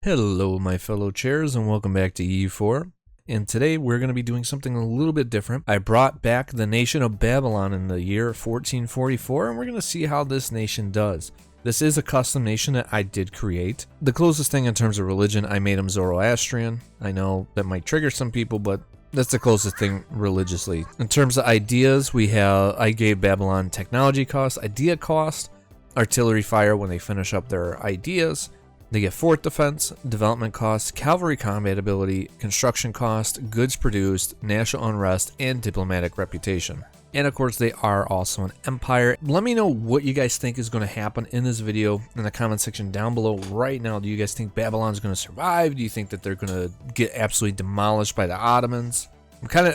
Hello my fellow chairs and welcome back to EU4. And today we're going to be doing something a little bit different. I brought back the nation of Babylon in the year 1444 and we're going to see how this nation does. This is a custom nation that I did create. The closest thing in terms of religion, I made them Zoroastrian. I know that might trigger some people, but that's the closest thing religiously. In terms of ideas, I gave Babylon technology cost, idea cost, artillery fire when they finish up their ideas. They get fort defense, development cost, cavalry combat ability, construction cost, goods produced, national unrest, and diplomatic reputation. And of course, they are also an empire. Let me know what you guys think is going to happen in this video in the comment section down below right now. Do you guys think Babylon's going to survive? Do you think that they're going to get absolutely demolished by the Ottomans? I'm kind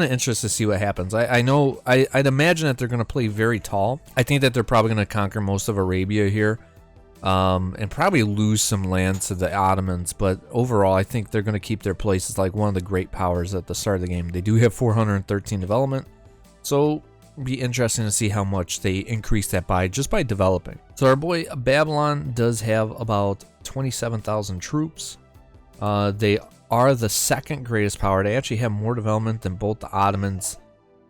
of interested to see what happens. I'd imagine that they're going to play very tall. I think that they're probably going to conquer most of Arabia here. And probably lose some land to the Ottomans, but overall I think they're going to keep their place as like one of the great powers at the start of the game. They do have 413 development, so it'll be interesting to see how much they increase that by just by developing. So our boy Babylon does have about 27,000 troops. They are the second greatest power. They actually have more development than both the Ottomans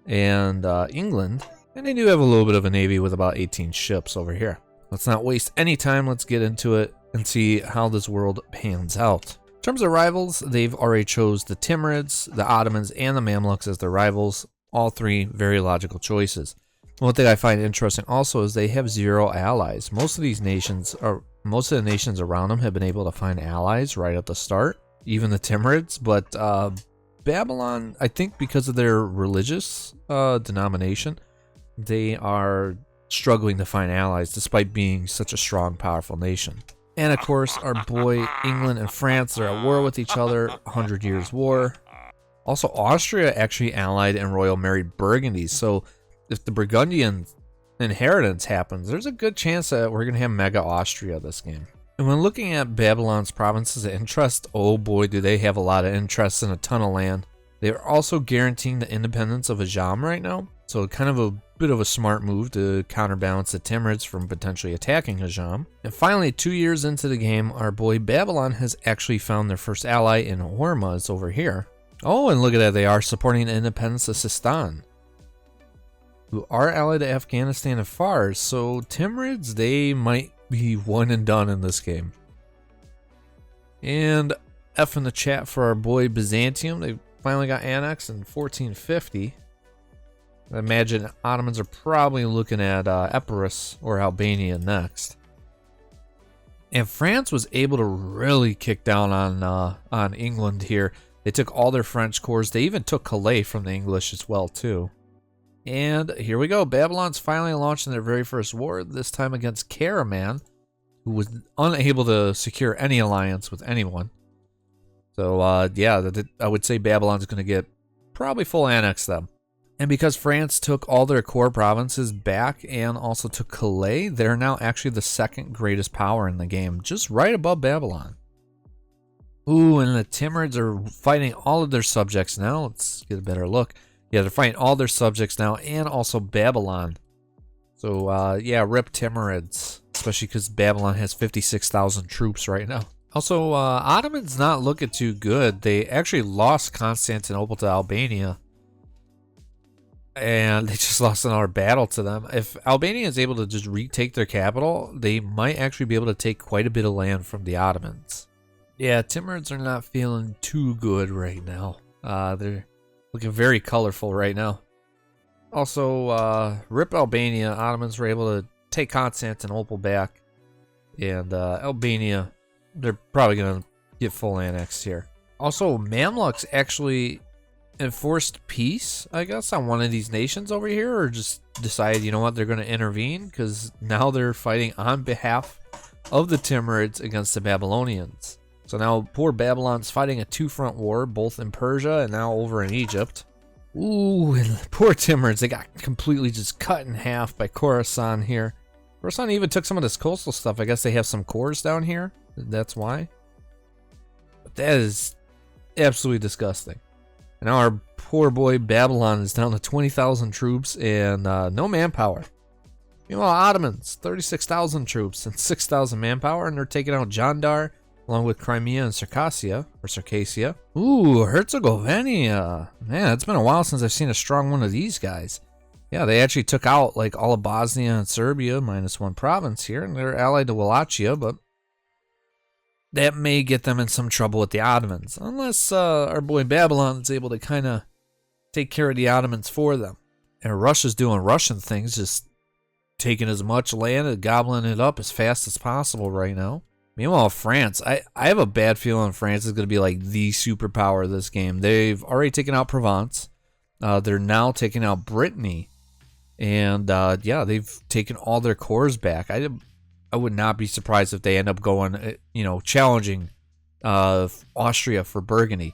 and England, and they do have a little bit of a navy with about 18 ships over here. Let's not waste any time. Let's get into it and see how this world pans out. In terms of rivals, they've already chose the Timurids, the Ottomans, and the Mamluks as their rivals. All three very logical choices. One thing I find interesting also is they have 0 allies. Most of the nations around them have been able to find allies right at the start, even the Timurids. But Babylon, I think because of their religious denomination, they are struggling to find allies despite being such a strong, powerful nation. And of course, our boy England and France are at war with each other, 100 Years' War. Also, Austria actually allied and royal married Burgundy, so if the Burgundian inheritance happens, there's a good chance that we're going to have Mega Austria this game. And when looking at Babylon's provinces of interest, oh boy, do they have a lot of interest in a ton of land. They're also guaranteeing the independence of Ajam right now, so kind of a bit of a smart move to counterbalance the Timurids from potentially attacking Ajam. And finally, 2 years into the game, our boy Babylon has actually found their first ally in Hormuz over here. Oh, and look at that, they are supporting the independence of Sistan, who are allied to Afghanistan and Fars, so Timurids, they might be one and done in this game. And F in the chat for our boy Byzantium. They finally got annexed in 1450. I imagine Ottomans are probably looking at Epirus or Albania next. And France was able to really kick down on England here. They took all their French corps. They even took Calais from the English as well too. And here we go. Babylon's finally launching their very first war, this time against Karaman, who was unable to secure any alliance with anyone. So yeah, I would say Babylon's going to get probably full annex them. And because France took all their core provinces back and also took Calais, they're now actually the second greatest power in the game, just right above Babylon. Ooh, and the Timurids are fighting all of their subjects now. Let's get a better look. Yeah, they're fighting all their subjects now and also Babylon. So yeah, rip Timurids, especially because Babylon has 56,000 troops right now. Also, Ottomans not looking too good. They actually lost Constantinople to Albania. And they just lost another battle to them. If Albania is able to just retake their capital, they might actually be able to take quite a bit of land from the Ottomans. Yeah, Timurids are not feeling too good right now. They're looking very colorful right now. Also, rip Albania. Ottomans were able to take Constantinople back. And Albania, they're probably going to get full annexed here. Also, Mamluks actually enforced peace, I guess, on one of these nations over here, or just decided, you know what, they're going to intervene because now they're fighting on behalf of the Timurids against the Babylonians. So now poor Babylon's fighting a two-front war, both in Persia and now over in Egypt. Ooh, and poor Timurids, they got completely just cut in half by Khorasan here. Khorasan even took some of this coastal stuff. I guess they have some cores down here. That's why. But that is absolutely disgusting. And now our poor boy Babylon is down to 20,000 troops and no manpower. Meanwhile, Ottomans, 36,000 troops and 6,000 manpower, and they're taking out Jandar, along with Crimea and Circassia, or Circassia. Ooh, Herzegovina. Man, it's been a while since I've seen a strong one of these guys. Yeah, they actually took out like all of Bosnia and Serbia, minus one province here, and they're allied to Wallachia, but that may get them in some trouble with the Ottomans, unless our boy Babylon is able to kind of take care of the Ottomans for them. And Russia's doing Russian things, just taking as much land and gobbling it up as fast as possible right now. Meanwhile, France, I have a bad feeling France is going to be like the superpower of this game. They've already taken out Provence. They're now taking out Brittany. And yeah, they've taken all their cores back. I would not be surprised if they end up going, challenging Austria for Burgundy.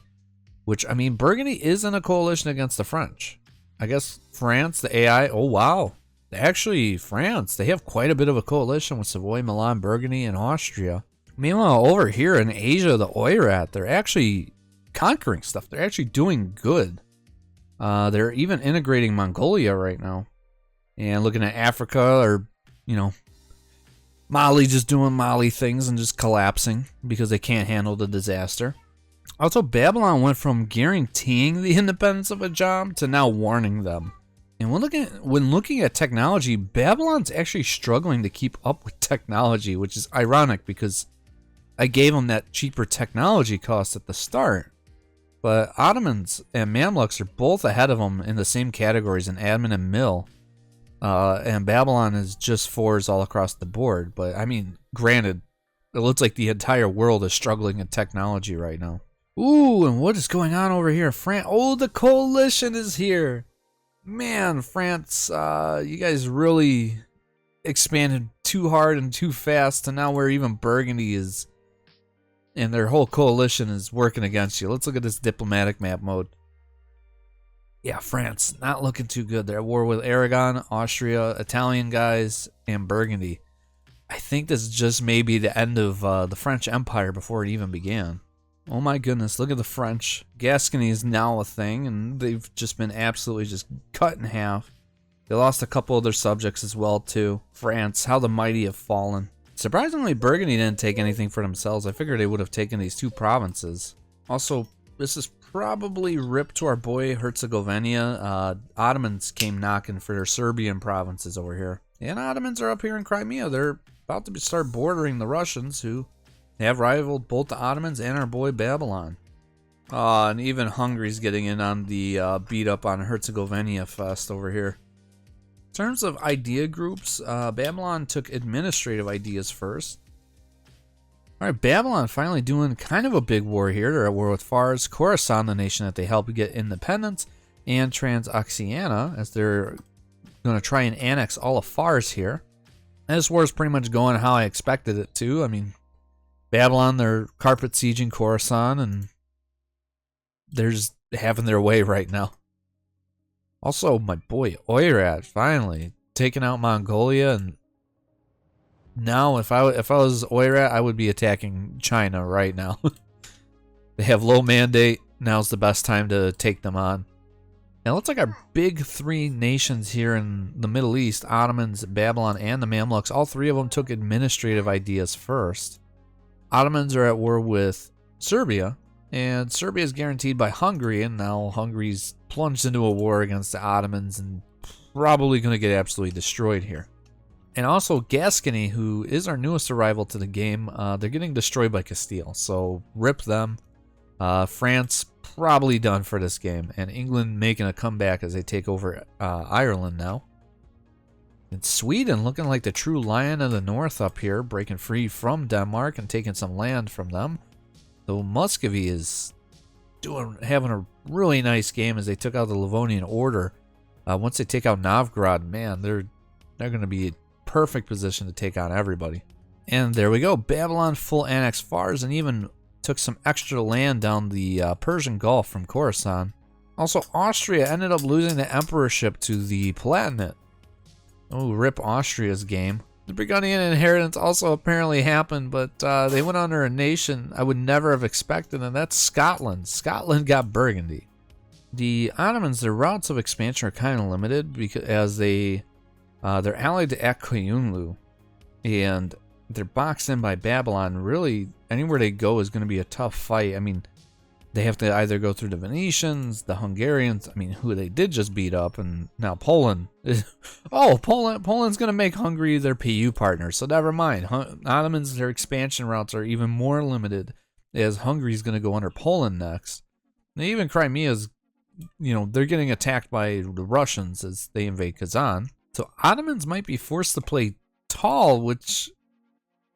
Which, I mean, Burgundy is in a coalition against the French. I guess France, the AI, oh wow. Actually, France, they have quite a bit of a coalition with Savoy, Milan, Burgundy, and Austria. Meanwhile, over here in Asia, the Oirat, they're actually conquering stuff. They're actually doing good. They're even integrating Mongolia right now. And looking at Africa, or, Mali just doing Mali things and just collapsing because they can't handle the disaster. Also, Babylon went from guaranteeing the independence of a job to now warning them. And when looking at technology, Babylon's actually struggling to keep up with technology, which is ironic because I gave them that cheaper technology cost at the start. But Ottomans and Mamluks are both ahead of them in the same categories in admin and mill. And Babylon is just fours all across the board. But, I mean, granted, it looks like the entire world is struggling in technology right now. Ooh, and what is going on over here? France. Oh, the coalition is here. Man, France, you guys really expanded too hard and too fast to now where even Burgundy is, and their whole coalition is working against you. Let's look at this diplomatic map mode. Yeah, France, not looking too good. They're at war with Aragon, Austria, Italian guys, and Burgundy. I think this just may be the end of the French Empire before it even began. Oh my goodness, look at the French. Gascony is now a thing, and they've just been absolutely just cut in half. They lost a couple of their subjects as well, too. France, how the mighty have fallen. Surprisingly, Burgundy didn't take anything for themselves. I figured they would have taken these two provinces. Also, this is probably ripped to our boy Herzegovina. Ottomans came knocking for their Serbian provinces over here. And Ottomans are up here in Crimea. They're about to start bordering the Russians, who have rivaled both the Ottomans and our boy Babylon. And even Hungary's getting in on the beat up on Herzegovina fest over here. In terms of idea groups, Babylon took administrative ideas first. Alright, Babylon finally doing kind of a big war here. They're at war with Fars, Khorasan, the nation that they helped get independence, and Transoxiana, as they're going to try and annex all of Fars here. And this war is pretty much going how I expected it to. I mean, Babylon, they're carpet sieging Khorasan, and they're just having their way right now. Also, my boy Oirat finally taking out Mongolia, and now if I was Oirat, I would be attacking China right now. They have low mandate. Now's the best time to take them on. And it looks like our big three nations here in the Middle East, Ottomans, Babylon, and the Mamluks, all three of them took administrative ideas first. Ottomans are at war with Serbia, and Serbia is guaranteed by Hungary, and now Hungary's plunged into a war against the Ottomans and probably going to get absolutely destroyed here. And also Gascony, who is our newest arrival to the game, they're getting destroyed by Castile, so rip them. France probably done for this game, and England making a comeback as they take over Ireland now. And Sweden looking like the true lion of the north up here, breaking free from Denmark and taking some land from them. Though Muscovy is having a really nice game as they took out the Livonian Order. Once they take out Novgorod, man, they're going to be in perfect position to take on everybody. And there we go, Babylon full annex Fars, and even took some extra land down the Persian Gulf from Khorasan. Also, Austria ended up losing the emperorship to the Palatinate. Oh, rip Austria's game. The Burgundian inheritance also apparently happened, but they went under a nation I would never have expected, and that's Scotland. Scotland got Burgundy. The Ottomans, their routes of expansion are kind of limited because as they're allied to Akkoyunlu, and they're boxed in by Babylon. Really, anywhere they go is going to be a tough fight. I mean, they have to either go through the Venetians, the Hungarians, I mean, who they did just beat up, and now Poland. Oh, Poland's going to make Hungary their PU partner, so never mind. Ottomans, their expansion routes are even more limited, as Hungary's going to go under Poland next. And even Crimea's, they're getting attacked by the Russians as they invade Kazan. So Ottomans might be forced to play tall, which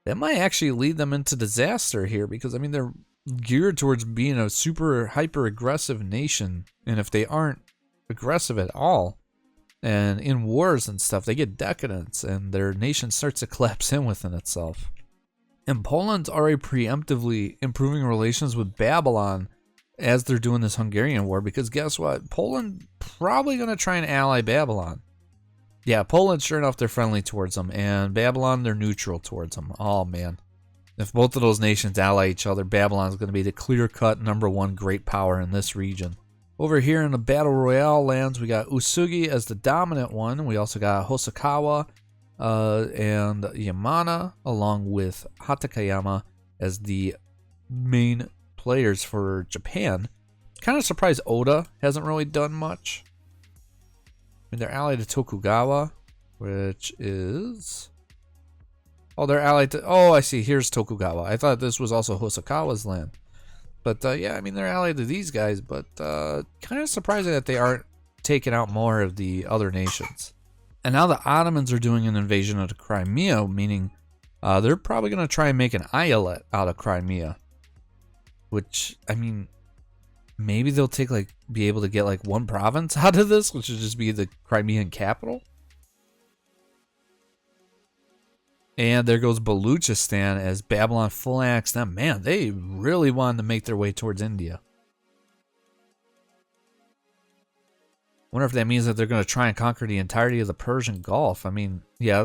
that might actually lead them into disaster here, because, I mean, they're geared towards being a super hyper aggressive nation, and if they aren't aggressive at all and in wars and stuff, they get decadence and their nation starts to collapse in within itself. And Poland's already preemptively improving relations with Babylon as they're doing this Hungarian war, because guess what? Poland probably going to try and ally Babylon. Yeah, Poland, sure enough, they're friendly towards them, and Babylon, they're neutral towards them. Oh man. If both of those nations ally each other, Babylon's going to be the clear-cut #1 great power in this region. Over here in the Battle Royale lands, we got Usugi as the dominant one. We also got Hosokawa and Yamana, along with Hatakeyama as the main players for Japan. Kind of surprised Oda hasn't really done much. I mean, they're allied to Tokugawa, which is... Oh, they're allied to... Oh, I see. Here's Tokugawa. I thought this was also Hosokawa's land. But, yeah, I mean, they're allied to these guys, but kind of surprising that they aren't taking out more of the other nations. And now the Ottomans are doing an invasion of the Crimea, meaning they're probably going to try and make an eyalet out of Crimea. Which, I mean, maybe they'll be able to get, one province out of this, which would just be the Crimean capital. And there goes Baluchistan as Babylon full axed them. Man, they really wanted to make their way towards India. Wonder if that means that they're going to try and conquer the entirety of the Persian Gulf. I mean, yeah,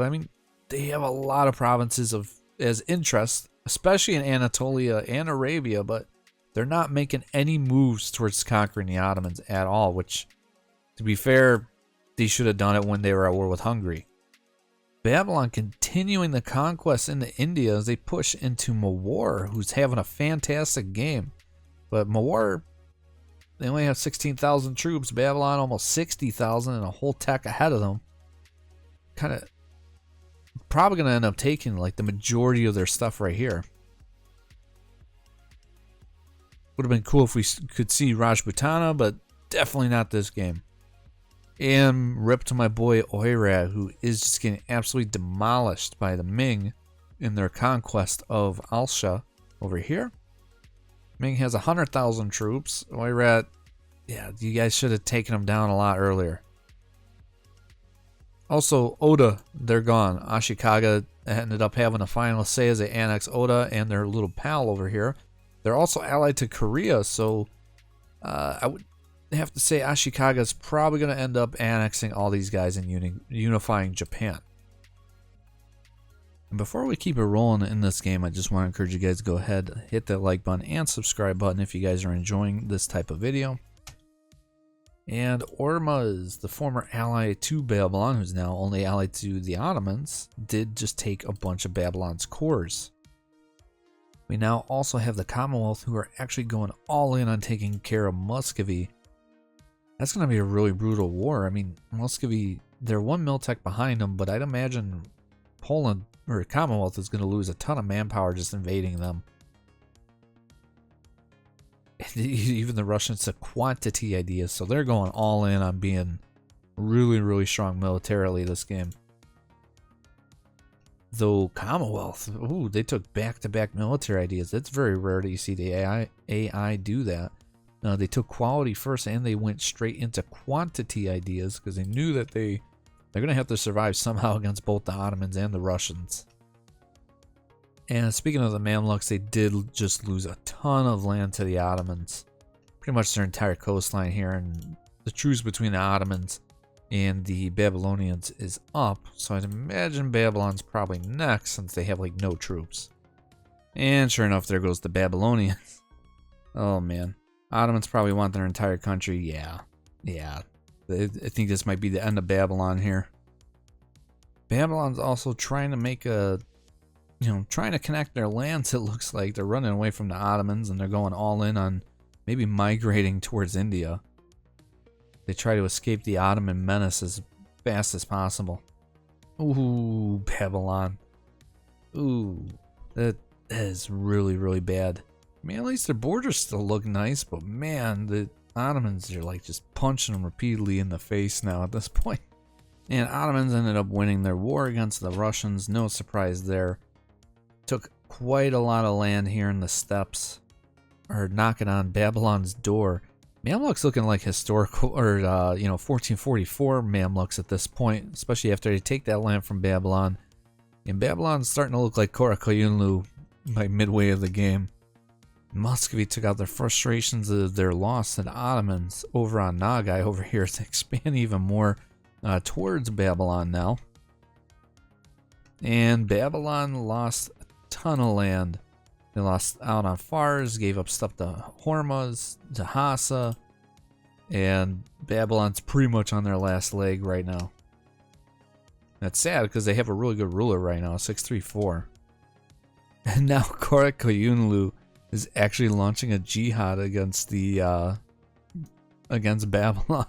they have a lot of provinces as interest, especially in Anatolia and Arabia, but they're not making any moves towards conquering the Ottomans at all, which, to be fair, they should have done it when they were at war with Hungary. Babylon continuing the conquest into India as they push into Mawar, who's having a fantastic game. But Mawar, they only have 16,000 troops. Babylon almost 60,000 and a whole tech ahead of them. Kind of probably going to end up taking the majority of their stuff right here. Would have been cool if we could see Rajputana, but definitely not this game. And rip to my boy Oirat, who is just getting absolutely demolished by the Ming in their conquest of Alsha over here. Ming has 100,000 troops. Oirat, yeah, you guys should have taken him down a lot earlier. Also, Oda, they're gone. Ashikaga ended up having a final say as they annex Oda and their little pal over here. They're also allied to Korea, so I would have to say Ashikaga is probably going to end up annexing all these guys and unifying Japan. And before we keep it rolling in this game, I just want to encourage you guys to go ahead, hit that like button and subscribe button if you guys are enjoying this type of video. And Ormuz, the former ally to Babylon, who's now only allied to the Ottomans, did just take a bunch of Babylon's cores. We now also have the Commonwealth, who are actually going all in on taking care of Muscovy. That's going to be a really brutal war. I mean, Muscovy, they're one miltech behind them, but I'd imagine Poland, or Commonwealth, is going to lose a ton of manpower just invading them. Even the Russians took quantity ideas, so they're going all in on being really, really strong militarily this game. Though Commonwealth, ooh, they took back-to-back military ideas. It's very rare that you see the AI do that. They took quality first and they went straight into quantity ideas because they knew that they're going to have to survive somehow against both the Ottomans and the Russians. And speaking of the Mamluks, they did just lose a ton of land to the Ottomans. Pretty much their entire coastline here, and the truce between the Ottomans and the Babylonians is up, so I'd imagine Babylon's probably next since they have no troops. And sure enough, there goes the Babylonians. Oh man. Ottomans probably want their entire country. Yeah. I think this might be the end of Babylon here. Babylon's also trying to make a trying to connect their lands. It looks like they're running away from the Ottomans and they're going all in on maybe migrating towards India. They try to escape the Ottoman menace as fast as possible. Ooh, Babylon. Ooh, that is really, really bad. I mean, at least their borders still look nice, but man, the Ottomans are like just punching them repeatedly in the face now at this point. And Ottomans ended up winning their war against the Russians. No surprise there. Took quite a lot of land here in the steppes, or knocking on Babylon's door. Mamluks looking like historical, or 1444 Mamluks at this point, especially after they take that land from Babylon. And Babylon's starting to look like Korakayunlu by midway of the game. Muscovy took out their frustrations of their loss to the Ottomans over on Nagai over here to expand even more towards Babylon now. And Babylon lost a ton of land. They lost out on Fars, gave up stuff to Hormuz, to Hassa, and Babylon's pretty much on their last leg right now. That's sad because they have a really good ruler right now, 634. And now Korakayunlu is actually launching a jihad against against Babylon.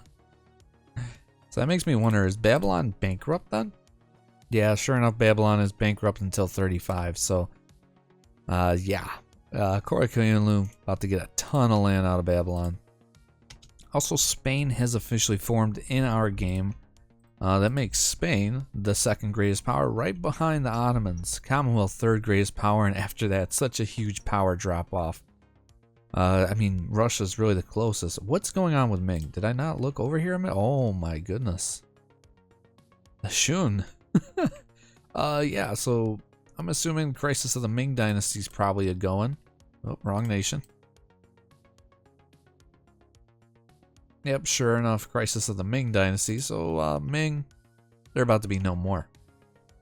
So that makes me wonder, is Babylon bankrupt then? Yeah, sure enough, Babylon is bankrupt until 35. So, Korakayunlu about to get a ton of land out of Babylon. Also, Spain has officially formed in our game. That makes Spain the second greatest power, right behind the Ottomans. Commonwealth, third greatest power, and after that, such a huge power drop off. I mean, Russia's really the closest. What's going on with Ming? Did I not look over here a minute? Oh my goodness. The Shun. Yeah, so I'm assuming Crisis of the Ming Dynasty is probably a going. Oh, wrong nation. Yep, sure enough, Crisis of the Ming Dynasty. So, Ming, they're about to be no more.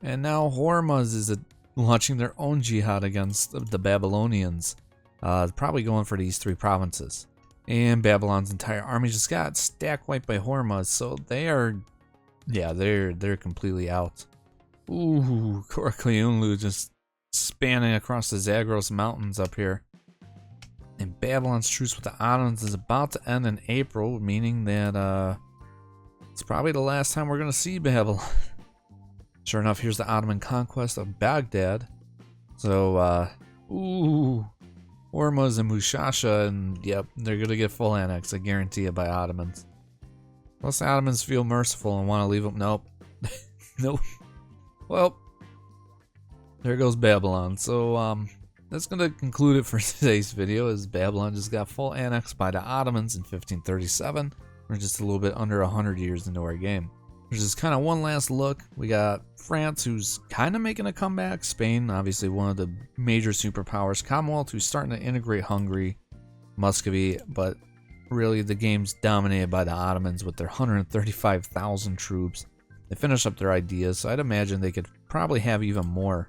And now Hormuz is launching their own jihad against the Babylonians. Probably going for these three provinces. And Babylon's entire army just got stack wiped by Hormuz, so they are, yeah, they're completely out. Ooh, Korakayunlu just spanning across the Zagros Mountains up here. And Babylon's truce with the Ottomans is about to end in April, meaning that it's probably the last time we're going to see Babylon. Sure enough, here's the Ottoman conquest of Baghdad. So, Hormuz and Mushasha, and yep, they're going to get full annex, I guarantee it, by Ottomans. Plus, the Ottomans feel merciful and want to leave them. Nope. Nope. Well, there goes Babylon. So, that's going to conclude it for today's video, as Babylon just got full annexed by the Ottomans in 1537. We're just a little bit under 100 years into our game. There's just kind of one last look. We got France, who's kind of making a comeback. Spain, obviously one of the major superpowers. Commonwealth, who's starting to integrate Hungary. Muscovy, but really the game's dominated by the Ottomans with their 135,000 troops. They finished up their ideas, so I'd imagine they could probably have even more.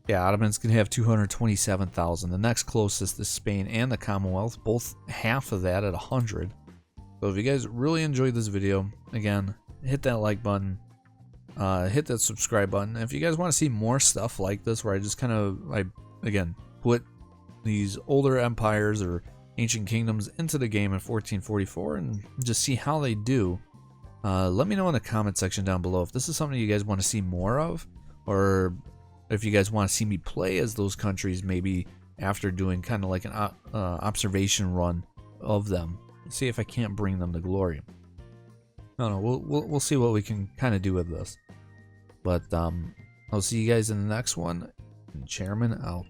Yeah, Ottomans can have 227,000. The next closest is Spain and the Commonwealth, both half of that at 100. So if you guys really enjoyed this video, again, hit that like button, hit that subscribe button. If you guys want to see more stuff like this, where I just kind of, again, put these older empires or ancient kingdoms into the game in 1444 and just see how they do, let me know in the comment section down below if this is something you guys want to see more of, or if you guys want to see me play as those countries, maybe after doing kind of like an observation run of them. See if I can't bring them to glory. I don't know. We'll see what we can kind of do with this. But I'll see you guys in the next one. And Chairman out.